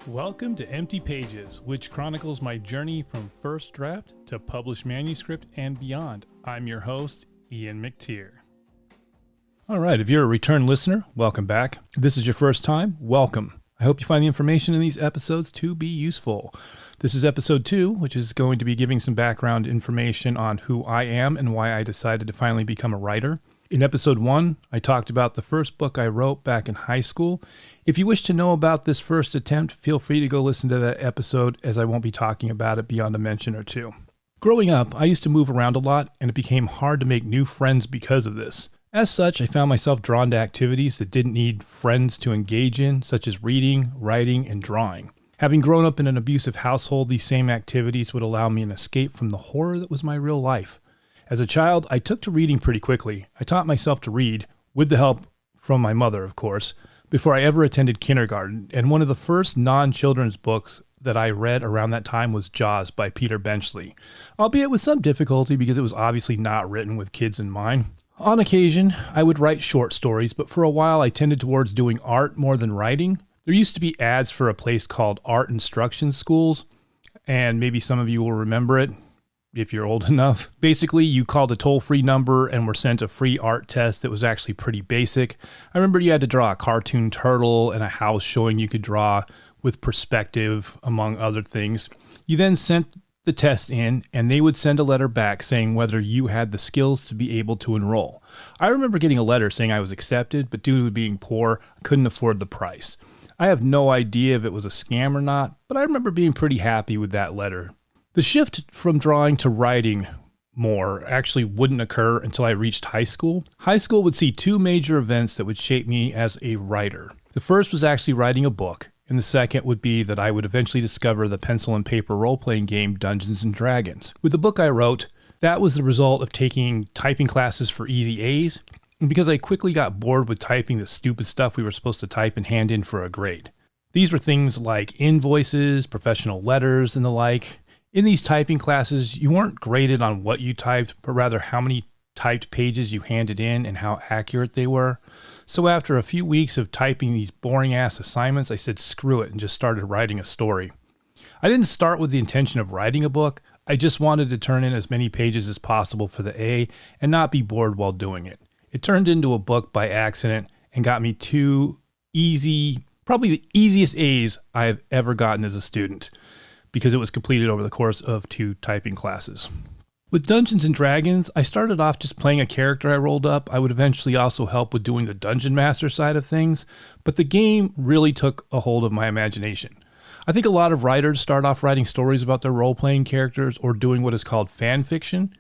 Welcome to Empty Pages, which chronicles my journey from first draft to published manuscript and beyond. I'm your host, Ian McTeer. All right, if you're a return listener, welcome back. If this is your first time, welcome. I hope you find the information in these episodes to be useful. This is episode 2, which is going to be giving some background information on who I am and why I decided to finally become a writer. In episode 1, I talked about the first book I wrote back in high school. If you wish to know about this first attempt, feel free to go listen to that episode, as I won't be talking about it beyond a mention or two. Growing up, I used to move around a lot, and it became hard to make new friends because of this. As such, I found myself drawn to activities that didn't need friends to engage in, such as reading, writing, and drawing. Having grown up in an abusive household, these same activities would allow me an escape from the horror that was my real life. As a child, I took to reading pretty quickly. I taught myself to read, with the help from my mother, of course, before I ever attended kindergarten, and one of the first non-children's books that I read around that time was Jaws by Peter Benchley, albeit with some difficulty because it was obviously not written with kids in mind. On occasion, I would write short stories, but for a while I tended towards doing art more than writing. There used to be ads for a place called Art Instruction Schools, and maybe some of you will remember it if you're old enough. Basically, you called a toll-free number and were sent a free art test that was actually pretty basic. I remember you had to draw a cartoon turtle and a house showing you could draw with perspective, among other things. You then sent the test in, and they would send a letter back saying whether you had the skills to be able to enroll. I remember getting a letter saying I was accepted, but due to being poor, I couldn't afford the price. I have no idea if it was a scam or not, but I remember being pretty happy with that letter. The shift from drawing to writing more actually wouldn't occur until I reached high school. High school would see two major events that would shape me as a writer. The first was actually writing a book, and the second would be that I would eventually discover the pencil and paper role-playing game Dungeons & Dragons. With the book I wrote, that was the result of taking typing classes for easy A's, and because I quickly got bored with typing the stupid stuff we were supposed to type and hand in for a grade. These were things like invoices, professional letters, and the like. In these typing classes, you weren't graded on what you typed, but rather how many typed pages you handed in and how accurate they were. So after a few weeks of typing these boring-ass assignments, I said screw it and just started writing a story. I didn't start with the intention of writing a book. I just wanted to turn in as many pages as possible for the A and not be bored while doing it. It turned into a book by accident and got me two probably the easiest A's I have ever gotten as a student, because it was completed over the course of 2 typing classes. With Dungeons & Dragons, I started off just playing a character I rolled up. I would eventually also help with doing the Dungeon Master side of things, but the game really took a hold of my imagination. I think a lot of writers start off writing stories about their role-playing characters or doing what is called fan fiction.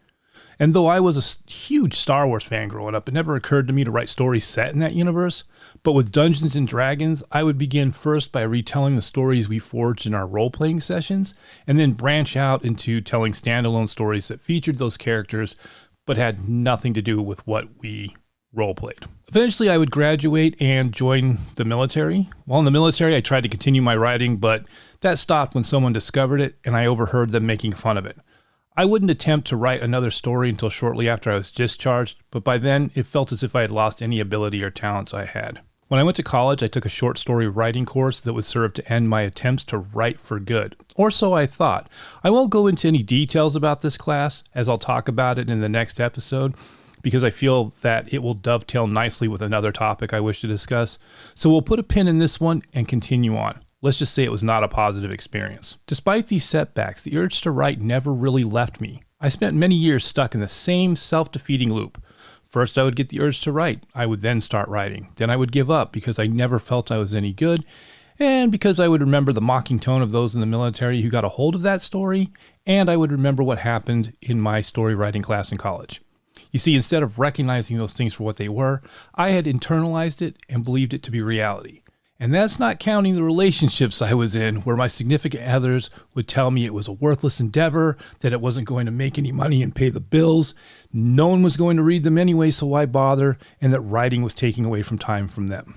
And though I was a huge Star Wars fan growing up, it never occurred to me to write stories set in that universe. But with Dungeons & Dragons, I would begin first by retelling the stories we forged in our role-playing sessions, and then branch out into telling standalone stories that featured those characters, but had nothing to do with what we role-played. Eventually, I would graduate and join the military. While in the military, I tried to continue my writing, but that stopped when someone discovered it, and I overheard them making fun of it. I wouldn't attempt to write another story until shortly after I was discharged, but by then it felt as if I had lost any ability or talents I had. When I went to college, I took a short story writing course that would serve to end my attempts to write for good, or so I thought. I won't go into any details about this class, as I'll talk about it in the next episode, because I feel that it will dovetail nicely with another topic I wish to discuss. So we'll put a pin in this one and continue on. Let's just say it was not a positive experience. Despite these setbacks, the urge to write never really left me. I spent many years stuck in the same self-defeating loop. First, I would get the urge to write. I would then start writing. Then I would give up because I never felt I was any good, and because I would remember the mocking tone of those in the military who got a hold of that story, and I would remember what happened in my story writing class in college. You see, instead of recognizing those things for what they were, I had internalized it and believed it to be reality. And that's not counting the relationships I was in, where my significant others would tell me it was a worthless endeavor, that it wasn't going to make any money and pay the bills, no one was going to read them anyway, so why bother, and that writing was taking away from time from them.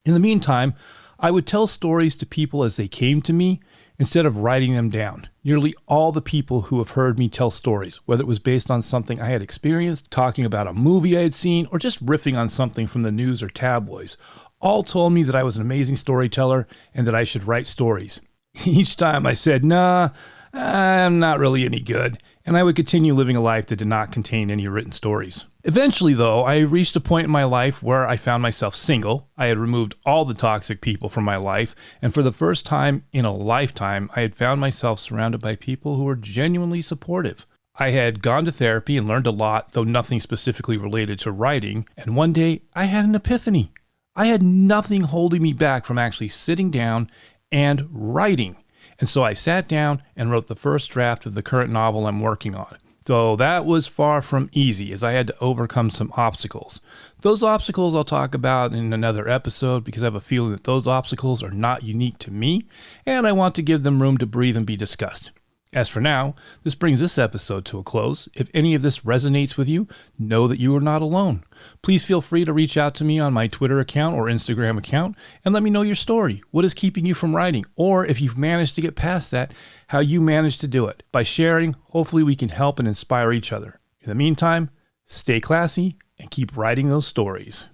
In the meantime, I would tell stories to people as they came to me, instead of writing them down. Nearly all the people who have heard me tell stories, whether it was based on something I had experienced, talking about a movie I had seen, or just riffing on something from the news or tabloids, all told me that I was an amazing storyteller and that I should write stories. Each time I said, nah, I'm not really any good, and I would continue living a life that did not contain any written stories. Eventually, though, I reached a point in my life where I found myself single. I had removed all the toxic people from my life, and for the first time in a lifetime, I had found myself surrounded by people who were genuinely supportive. I had gone to therapy and learned a lot, though nothing specifically related to writing, and one day I had an epiphany. I had nothing holding me back from actually sitting down and writing. And so I sat down and wrote the first draft of the current novel I'm working on. Though that was far from easy, as I had to overcome some obstacles. Those obstacles I'll talk about in another episode because I have a feeling that those obstacles are not unique to me, and I want to give them room to breathe and be discussed. As for now, this brings this episode to a close. If any of this resonates with you, know that you are not alone. Please feel free to reach out to me on my Twitter account or Instagram account and let me know your story. What is keeping you from writing? Or if you've managed to get past that, how you managed to do it. By sharing, hopefully we can help and inspire each other. In the meantime, stay classy and keep writing those stories.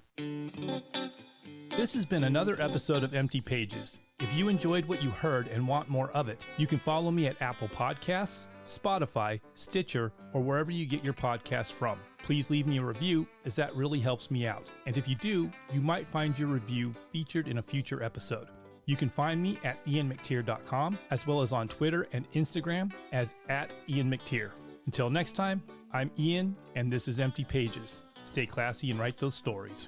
This has been another episode of Empty Pages. If you enjoyed what you heard and want more of it, you can follow me at Apple Podcasts, Spotify, Stitcher, or wherever you get your podcasts from. Please leave me a review, as that really helps me out. And if you do, you might find your review featured in a future episode. You can find me at ianmctier.com, as well as on Twitter and Instagram as @IanMcTier. Until next time, I'm Ian, and this is Empty Pages. Stay classy and write those stories.